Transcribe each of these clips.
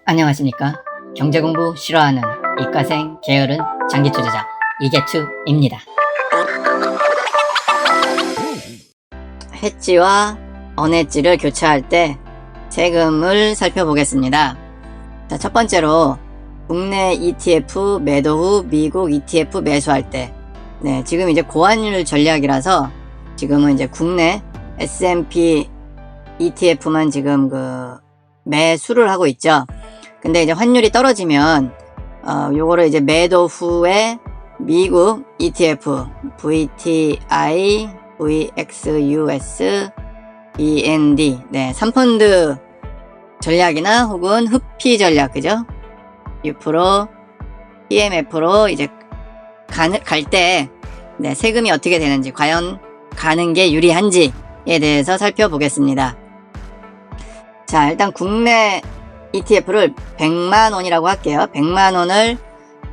안녕하십니까. 경제공부 싫어하는 이과생 게으른 장기투자자 이계투입니다. 해지와 언해지를 교체할 때 세금을 살펴보겠습니다. 자, 첫 번째로 국내 ETF 매도 후 미국 ETF 매수할 때, 지금 이제 고환율 전략이라서 지금은 이제 국내 S&P ETF만 지금 매수를 하고 있죠. 근데 이제 환율이 떨어지면 요거를 이제 매도 후에 미국 ETF VTI, VXUS, END 3펀드 전략이나 혹은 흡피 전략, 그죠? 6%, PMF로 이제 갈 때 세금이 어떻게 되는지, 과연 가는 게 유리한지에 대해서 살펴보겠습니다. 자, 일단 국내 ETF를 100만원이라고 할게요. 100만원을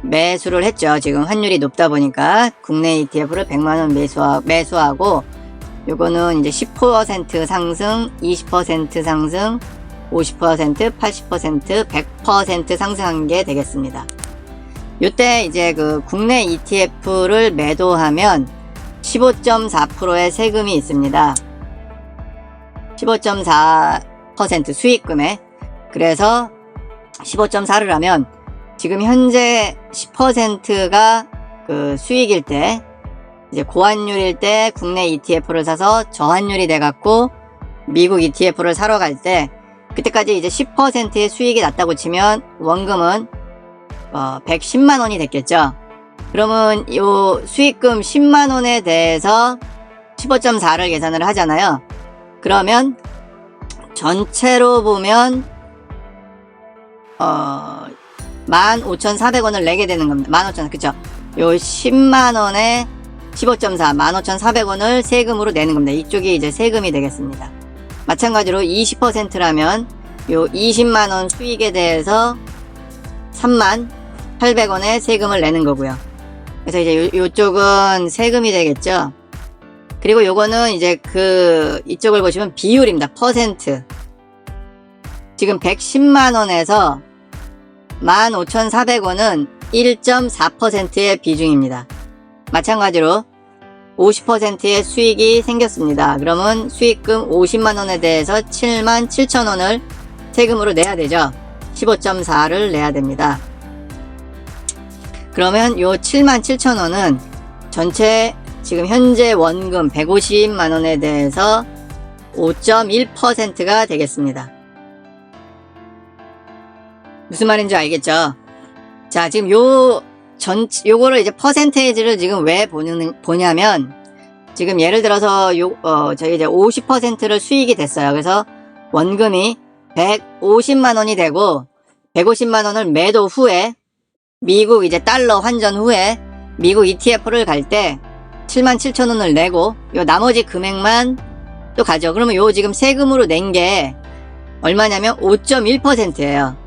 매수를 했죠. 지금 환율이 높다 보니까 국내 ETF를 100만원 매수하고, 요거는 이제 10% 상승, 20% 상승, 50%, 80%, 100% 상승한 게 되겠습니다. 요때 이제 국내 ETF를 매도하면 15.4%의 세금이 있습니다. 15.4% 수익금에. 그래서 15.4를 하면 지금 현재 10%가 수익일 때, 이제 고환율일 때 국내 ETF를 사서 저환율이 돼갖고 미국 ETF를 사러 갈 때, 그때까지 이제 10%의 수익이 났다고 치면 원금은 110만원이 됐겠죠. 그러면 요 수익금 10만원에 대해서 15.4를 계산을 하잖아요. 그러면 전체로 보면 15,400원을 내게 되는 겁니다. 15,000원, 그쵸? 요 10만원에 15.4, 15,400원을 세금으로 내는 겁니다. 이쪽이 이제 세금이 되겠습니다. 마찬가지로 20%라면 요 20만원 수익에 대해서 38,000원의 세금을 내는 거고요. 그래서 이제 요쪽은 세금이 되겠죠. 그리고 요거는 이제 이쪽을 보시면 비율입니다. 퍼센트. 지금 110만원에서 15,400원은 1.4%의 비중입니다. 마찬가지로 50%의 수익이 생겼습니다. 그러면 수익금 50만원에 대해서 77,000원을 세금으로 내야 되죠. 15.4를 내야 됩니다. 그러면 요 77,000원은 전체 지금 현재 원금 150만원에 대해서 5.1%가 되겠습니다. 무슨 말인지 알겠죠? 자, 지금 요거를 이제 퍼센테이지를 지금 왜 보냐면, 지금 예를 들어서 저희 이제 50%를 수익이 됐어요. 그래서 원금이 150만원이 되고, 150만원을 매도 후에 미국 이제 달러 환전 후에 미국 ETF를 갈 때 77,000원을 내고 요 나머지 금액만 또 가죠. 그러면 요 지금 세금으로 낸 게 얼마냐면 5.1%예요.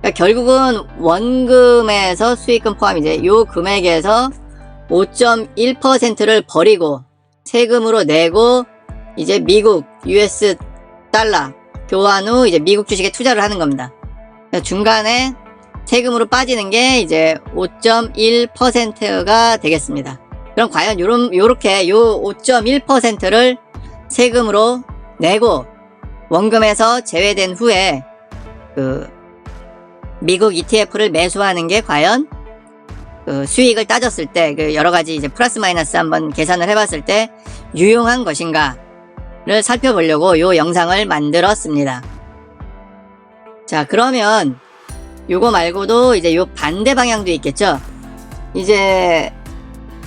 그러니까 결국은 원금에서 수익금 포함 이제 요 금액에서 5.1%를 버리고 세금으로 내고 이제 미국 US 달러 교환 후 이제 미국 주식에 투자를 하는 겁니다. 중간에 세금으로 빠지는 게 이제 5.1%가 되겠습니다. 그럼 과연 요렇게 요 5.1%를 세금으로 내고 원금에서 제외된 후에 미국 ETF를 매수하는 게 과연 수익을 따졌을 때 여러가지 이제 플러스 마이너스 한번 계산을 해봤을 때 유용한 것인가를 살펴보려고 요 영상을 만들었습니다. 자, 그러면 요거 말고도 이제 요 반대 방향도 있겠죠. 이제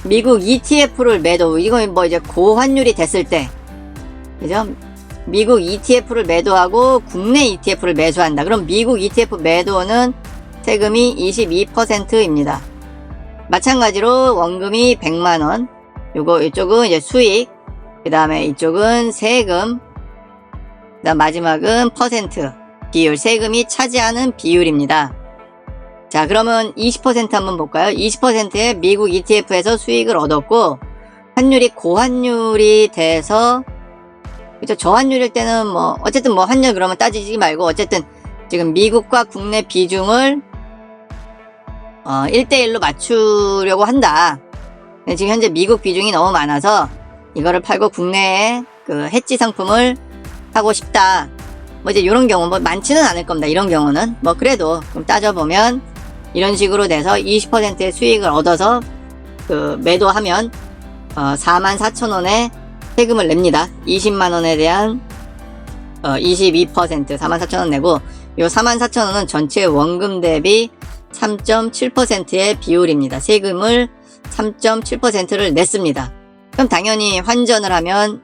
미국 ETF를 매도, 이건 뭐 이제 고환율이 됐을 때, 그죠? 미국 ETF를 매도하고 국내 ETF를 매수한다. 그럼 미국 ETF 매도는 세금이 22%입니다. 마찬가지로 원금이 100만원, 이쪽은 이제 수익, 그 다음에 이쪽은 세금, 그 다음 마지막은 퍼센트, 비율, 세금이 차지하는 비율입니다. 자, 그러면 20% 한번 볼까요? 20%의 미국 ETF에서 수익을 얻었고, 환율이 고환율이 돼서, 그쵸, 저환율일 때는 어쨌든 환율 그러면 따지지 말고, 어쨌든 지금 미국과 국내 비중을 1대1로 맞추려고 한다. 근데 지금 현재 미국 비중이 너무 많아서 이거를 팔고 국내에 그 해지 상품을 사고 싶다. 뭐 이제 이런 경우 뭐 많지는 않을 겁니다. 이런 경우는 뭐 그래도 좀 따져보면 이런 식으로 돼서 20%의 수익을 얻어서 그 매도하면 44,000원에 세금을 냅니다. 20만원에 대한 22% 44,000원 내고 요 44,000원은 전체 원금 대비 3.7%의 비율입니다. 세금을 3.7%를 냈습니다. 그럼 당연히 환전을 하면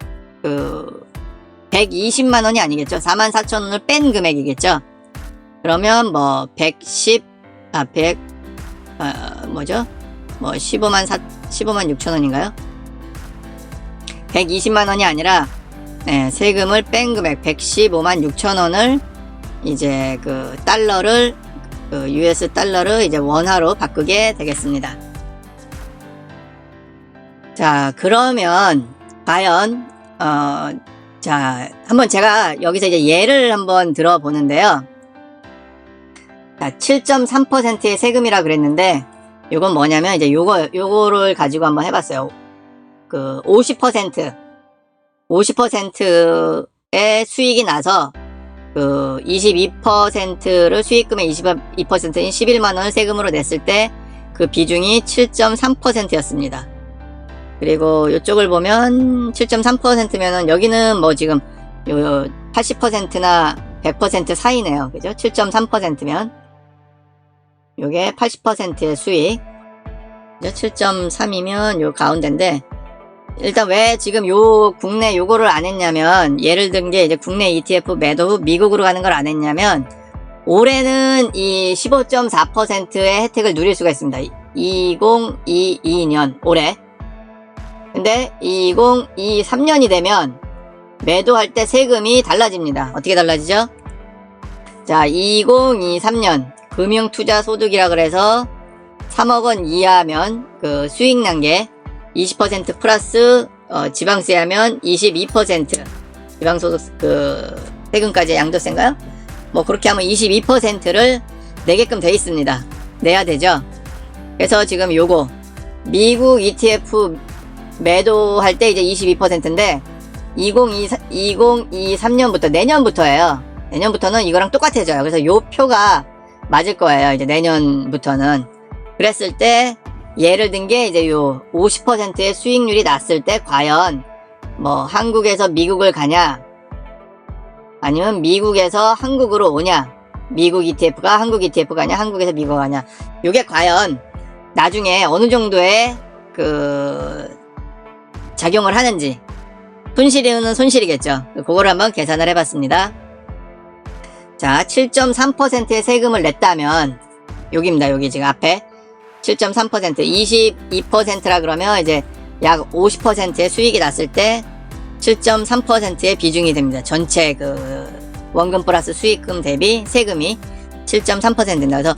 120만원이 아니겠죠. 44,000원을 뺀 금액이겠죠. 그러면 뭐 15만 6천원인가요? 120만원이 아니라 세금을 뺀 금액 115만 6천원을 이제 그 달러를 US 달러를 이제 원화로 바꾸게 되겠습니다. 자, 그러면 과연 자, 한번 제가 여기서 이제 예를 한번 들어보는데요. 자, 7.3%의 세금이라 그랬는데 요건 뭐냐면 이제 요거를 가지고 한번 해봤어요. 그 50%의 수익이 나서 그 22%를 수익금의 22%인 11만원을 세금으로 냈을 때 그 비중이 7.3%였습니다. 그리고 이쪽을 보면 7.3%면은 여기는 뭐 지금 요 80%나 100% 사이네요. 그죠? 7.3%면 요게 80%의 수익. 7.3이면 요 가운데인데 일단 왜 지금 요 국내 요거를 안 했냐면 예를 든 게 이제 국내 ETF 매도 후 미국으로 가는 걸 안 했냐면 올해는 이 15.4%의 혜택을 누릴 수가 있습니다. 2022년 올해. 근데 2023년이 되면 매도할 때 세금이 달라집니다. 어떻게 달라지죠? 자, 2023년 금융투자소득이라 그래서 3억원 이하면 그 수익 난 게 20% 플러스 지방세 하면 22% 지방소득 그 세금까지 양도세인가요? 뭐 그렇게 하면 22%를 내게끔 돼 있습니다. 내야 되죠. 그래서 지금 요거 미국 ETF 매도할 때 이제 22%인데 2023년부터 내년부터예요. 내년부터는 이거랑 똑같아져요. 그래서 요 표가 맞을 거예요. 이제 내년부터는. 그랬을 때 예를 든 게 이제 요 50%의 수익률이 났을 때 과연 뭐 한국에서 미국을 가냐 아니면 미국에서 한국으로 오냐 미국 ETF가 한국 ETF 가냐 한국에서 미국 가냐 요게 과연 나중에 어느 정도의 그 작용을 하는지 손실이면 손실이겠죠. 그거를 한번 계산을 해봤습니다. 자, 7.3%의 세금을 냈다면 여기입니다. 여기 지금 앞에 7.3% 22%라 그러면 이제 약 50%의 수익이 났을 때 7.3%의 비중이 됩니다. 전체 그 원금 플러스 수익금 대비 세금이 7.3%입니다. 그래서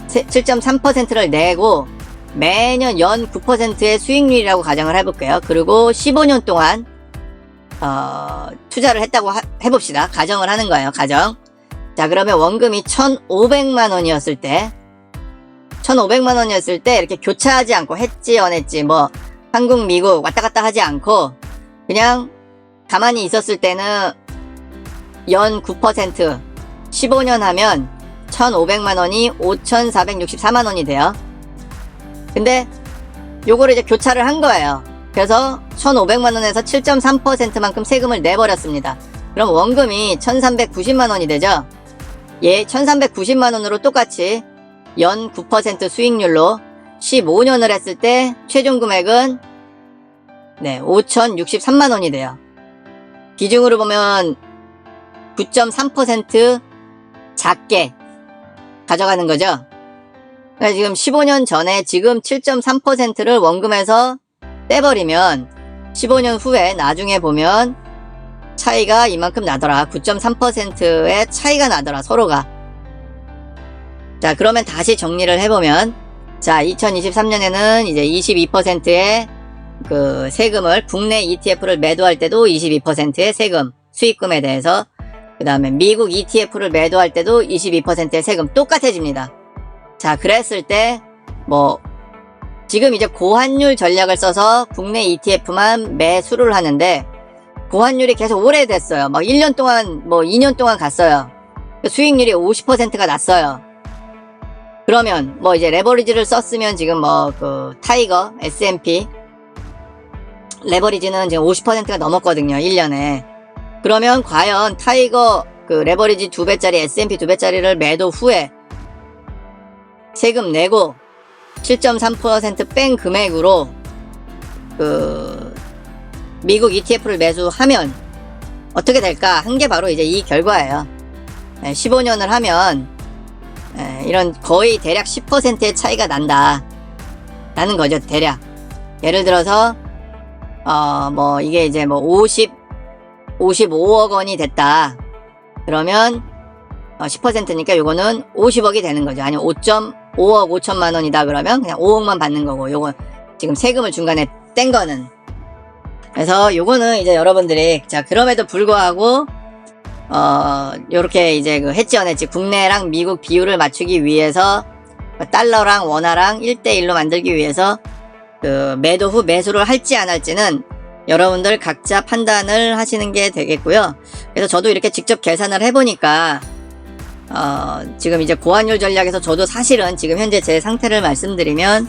7.3%를 내고 매년 연 9%의 수익률이라고 가정을 해볼게요. 그리고 15년 동안 투자를 했다고 해봅시다. 가정을 하는 거예요. 가정. 자, 그러면 원금이 1,500만원이었을 때 1,500만원이었을 때 이렇게 교차하지 않고 했지 안 했지 뭐 한국 미국 왔다 갔다 하지 않고 그냥 가만히 있었을 때는 연 9% 15년 하면 1,500만원이 5,464만원이 돼요. 근데 요거를 이제 교차를 한 거예요. 그래서 1,500만원에서 7.3%만큼 세금을 내버렸습니다. 그럼 원금이 1,390만원이 되죠. 예, 1,390만원으로 똑같이 연 9% 수익률로 15년을 했을 때 최종 금액은 5,063만원이 돼요. 비중으로 보면 9.3% 작게 가져가는 거죠. 그러니까 지금 15년 전에 지금 7.3%를 원금에서 떼버리면 15년 후에 나중에 보면 차이가 이만큼 나더라. 9.3%의 차이가 나더라. 서로가. 자, 그러면 다시 정리를 해보면 자, 2023년에는 이제 22%의 그 세금을 국내 ETF를 매도할 때도 22%의 세금 수익금에 대해서 그 다음에 미국 ETF를 매도할 때도 22%의 세금 똑같아집니다. 자, 그랬을 때 뭐 지금 이제 고환율 전략을 써서 국내 ETF만 매수를 하는데 고환율이 계속 오래됐어요. 막 1년 동안 뭐 2년 동안 갔어요. 수익률이 50%가 났어요. 그러면 뭐 이제 레버리지를 썼으면 지금 뭐 그 타이거 S&P 레버리지는 지금 50%가 넘었거든요. 1년에. 그러면 과연 타이거 그 레버리지 2배짜리 S&P 2배짜리를 매도 후에 세금 내고 7.3% 뺀 금액으로 그 미국 ETF를 매수하면 어떻게 될까? 한 게 바로 이제 이 결과예요. 15년을 하면 이런 거의 대략 10%의 차이가 난다 라는 거죠. 대략 예를 들어서 뭐 이게 이제 뭐 55억 원이 됐다 그러면 10%니까 요거는 50억이 되는 거죠. 아니면 5.5억 5천만 원이다 그러면 그냥 5억만 받는 거고, 요거 지금 세금을 중간에 뗀 거는. 그래서 요거는 이제 여러분들이, 자, 그럼에도 불구하고 요렇게 이제 그 했지 안 했지, 국내랑 미국 비율을 맞추기 위해서 달러랑 원화랑 1대1로 만들기 위해서 그 매도 후 매수를 할지 안 할지는 여러분들 각자 판단을 하시는 게 되겠고요. 그래서 저도 이렇게 직접 계산을 해보니까 지금 이제 고환율 전략에서 저도 사실은 지금 현재 제 상태를 말씀드리면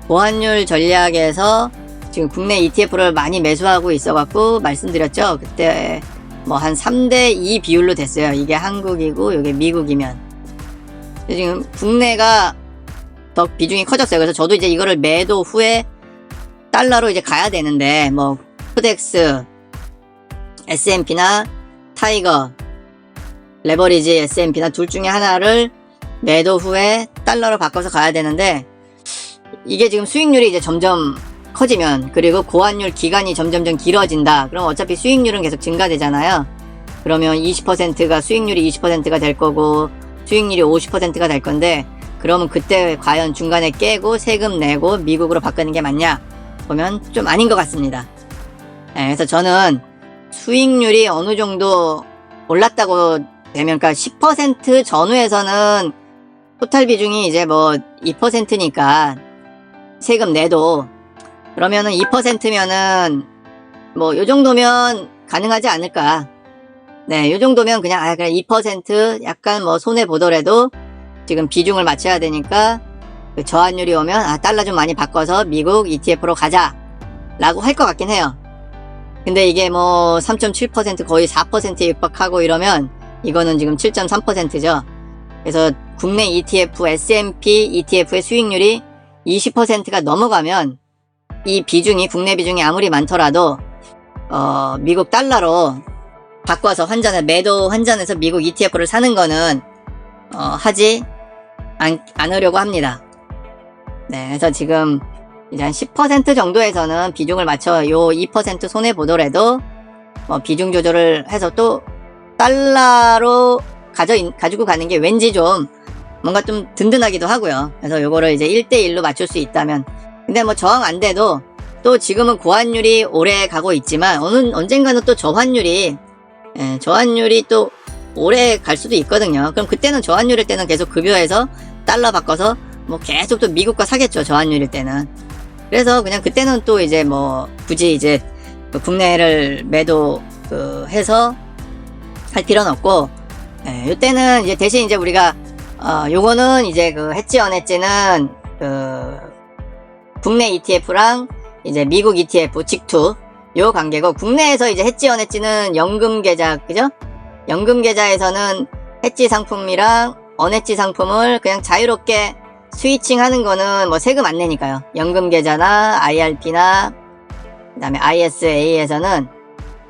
고환율 전략에서 지금 국내 ETF를 많이 매수하고 있어갖고 말씀드렸죠. 그때 뭐 한 3대2 비율로 됐어요. 이게 한국이고 이게 미국이면. 지금 국내가 더 비중이 커졌어요. 그래서 저도 이제 이거를 매도 후에 달러로 이제 가야 되는데, 뭐 코덱스, S&P나 타이거, 레버리지 S&P나 둘 중에 하나를 매도 후에 달러로 바꿔서 가야 되는데, 이게 지금 수익률이 이제 점점 커지면, 그리고 고환율 기간이 점점점 길어진다. 그럼 어차피 수익률은 계속 증가되잖아요. 그러면 20%가 수익률이 20%가 될 거고 수익률이 50%가 될 건데, 그러면 그때 과연 중간에 깨고 세금 내고 미국으로 바꾸는 게 맞냐? 보면 좀 아닌 것 같습니다. 네, 그래서 저는 수익률이 어느 정도 올랐다고 되면, 그러니까 10% 전후에서는 토탈 비중이 이제 뭐 2%니까 세금 내도, 그러면은 2%면은 뭐 요 정도면 가능하지 않을까. 네, 요 정도면 그냥 그냥 2% 약간 뭐 손해 보더라도 지금 비중을 맞춰야 되니까 그 저환율이 오면 달러 좀 많이 바꿔서 미국 ETF로 가자 라고 할 것 같긴 해요. 근데 이게 뭐 3.7% 거의 4%에 육박하고 이러면 이거는 지금 7.3%죠. 그래서 국내 ETF, S&P ETF의 수익률이 20%가 넘어가면 이 비중이, 국내 비중이 아무리 많더라도 미국 달러로 바꿔서 환전을, 매도 환전해서 미국 ETF를 사는 거는 하지 않으려고 합니다. 네, 그래서 지금 이제 한 10% 정도에서는 비중을 맞춰 요 2% 손해 보더라도 비중 조절을 해서 또 달러로 가지고 가는 게 왠지 좀 뭔가 좀 든든하기도 하고요. 그래서 요거를 이제 1대1로 맞출 수 있다면. 근데 뭐 저항 안 돼도 또 지금은 고환율이 오래 가고 있지만 언젠가는 또 저환율이 또 오래 갈 수도 있거든요. 그럼 그때는 저환율일 때는 계속 급여해서 달러 바꿔서 뭐 계속 또 미국과 사겠죠. 저환율일 때는. 그래서 그냥 그때는 또 이제 뭐 굳이 이제 국내를 매도 해서 할 필요는 없고, 이때는 이제 대신 이제 우리가 요거는 이제 했지 안 했지는 국내 ETF랑 이제 미국 ETF 직투 요 관계고, 국내에서 이제 했지 안 했지는 연금 계좌, 그죠? 연금 계좌에서는 해지 상품이랑 언해지 상품을 그냥 자유롭게 스위칭 하는 거는 뭐 세금 안 내니까요. 연금 계좌나 IRP나 그다음에 ISA에서는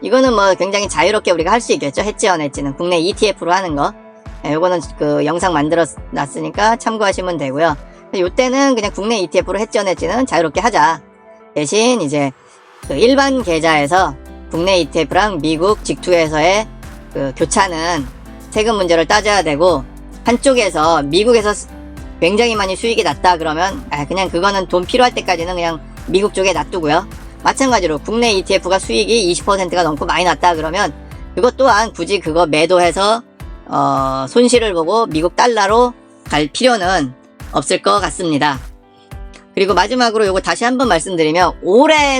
이거는 뭐 굉장히 자유롭게 우리가 할 수 있겠죠. 해지 언해지는 국내 ETF로 하는 거. 요거는 영상 만들어 놨으니까 참고하시면 되고요. 요때는 그냥 국내 ETF로 해지 언해지는 자유롭게 하자. 대신 이제 일반 계좌에서 국내 ETF랑 미국 직투에서의 교차는 세금 문제를 따져야 되고, 한쪽에서 미국에서 굉장히 많이 수익이 났다 그러면 그냥 그거는 돈 필요할 때까지는 그냥 미국 쪽에 놔두고요. 마찬가지로 국내 ETF가 수익이 20%가 넘고 많이 났다 그러면 그것 또한 굳이 그거 매도해서 손실을 보고 미국 달러로 갈 필요는 없을 것 같습니다. 그리고 마지막으로 요거 다시 한번 말씀드리면 올해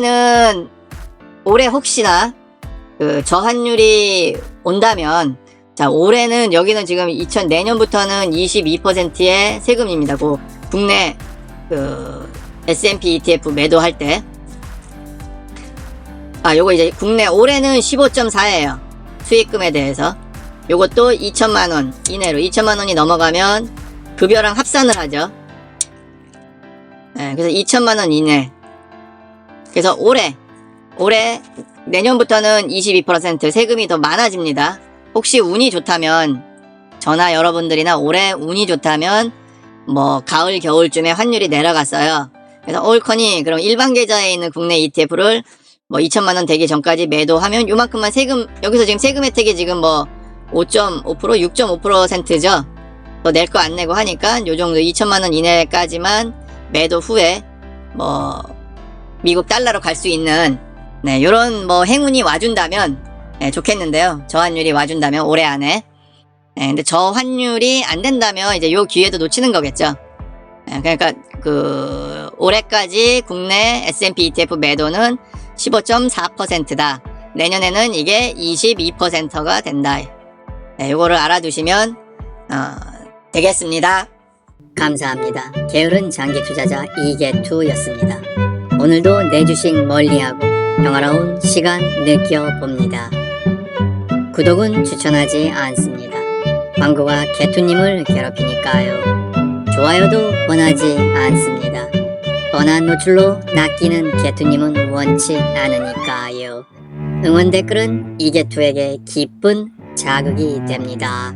혹시나 그 저환율이 온다면, 자, 올해는 여기는 지금 내년부터는 22%의 세금입니다. 그 국내 그 S&P ETF 매도할 때. 요거 이제 국내 올해는 15.4예요. 수익금에 대해서. 요것도 2천만원 이내로, 2천만원이 넘어가면 급여랑 합산을 하죠. 네, 그래서 2천만원 이내. 그래서 올해 내년부터는 22% 세금이 더 많아집니다. 혹시 운이 좋다면, 저나 여러분들이나 올해 운이 좋다면 뭐 가을 겨울쯤에 환율이 내려갔어요. 그래서 올커니 그럼 일반 계좌에 있는 국내 ETF를 뭐 2천만원 되기 전까지 매도하면 요만큼만 세금, 여기서 지금 세금 혜택이 지금 뭐 5.5%, 6.5%죠. 더 낼 거 안 내고 하니까 요 정도 2천만원 이내까지만 매도 후에 뭐 미국 달러로 갈 수 있는, 네, 요런 뭐 행운이 와준다면, 네, 좋겠는데요. 저환율이 와준다면 올해 안에. 네, 근데 저환율이 안 된다면 이제 요 기회도 놓치는 거겠죠. 네, 그러니까 그 올해까지 국내 S&P ETF 매도는 15.4%다. 내년에는 이게 22%가 된다. 네, 요거를 알아두시면 되겠습니다. 감사합니다. 게으른 장기 투자자 이계투였습니다. 오늘도 내 주식 멀리하고 평화로운 시간 느껴봅니다. 구독은 추천하지 않습니다. 광고가 개투님을 괴롭히니까요. 좋아요도 권하지 않습니다. 뻔한 노출로 낚이는 개투님은 원치 않으니까요. 응원 댓글은 이개투에게 기쁜 자극이 됩니다.